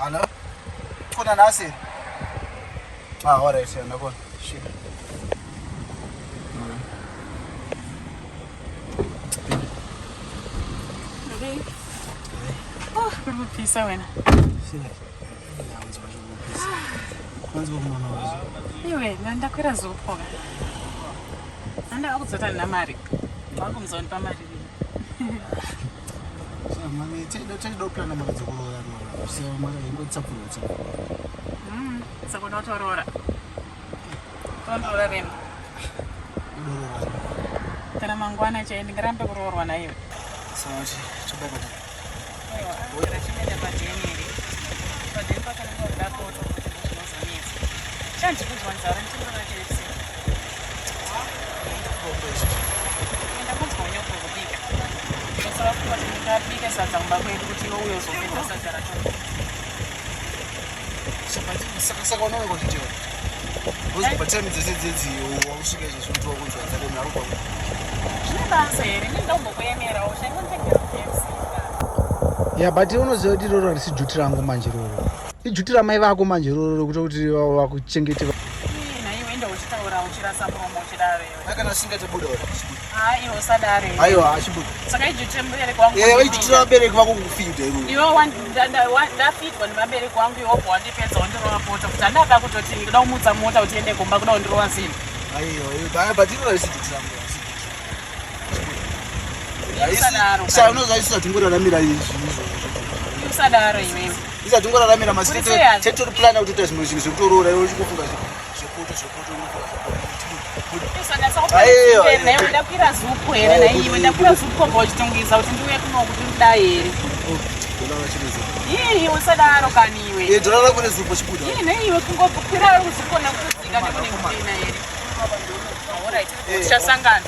Hello? Kuna nasi? Alright, yeah, nakona. Sure. Okay. Oh, kurupisa wena. Iwe, ndakwira zophoka. Anda akudzota nina mari. Wakumzonipa mari. Mami, do plan mara dzokoloya no. So mara ingo tsapulotsa. Sakona utorora. Tonora rem. Kana mangwana che ndingarambe kurorwa na iwe. Sawa, chobaba. Aiwa, ora chimene pajeneri. Padempa kana ngoda foto kuti ndinozonetsa. Chanti kuti wanzara ndinora chepsi. Enda kunzwa nyoko kubika. Sasa kwa ndingabika sadza mbakwedu kuti iwe uyozopedza sadza racho. Saka unowe kuti uzipatani dzese wakusvika izvo zvinoitwa kunzwa dzake narupa zvine basa here ndindombokuemerawo chaingondengera KFC ya but unoziva kuti iroro harisi juti rangu manje roro ijuti ramai vako manje roro kuti vakuchengete naiwe enda uchitaura uchirasa muromo uchidaro akana usingatabuda iwe usadaro aiwa achibuda saka ijuti remubereki wangu ijuti ravabereki vako kufidha iwe ndafidwa nevabereki wangu iwobva wandipedza wandirova poto kuti handada kutoti ndikuda kumutsa mota kuti ende kumba kuda kundirova zvinhu aiwa but iroro harisi juti rangu usadaro unozaisatunguraramira usadaro iwewe isatunguraramira masitetori plana kutoita zvinhu zvinhu zvekutorora iwe uchikufunga zvepoto naiwe ndakwira zupu here naiwe ndakwira zupu komba uchitungisa kuti ndiuye kuno kuti ndida here usadaro kani iwe dhora rako nezupu chibuda naiwe kungokwira zupu nakudzika nekune mutena here tichasangana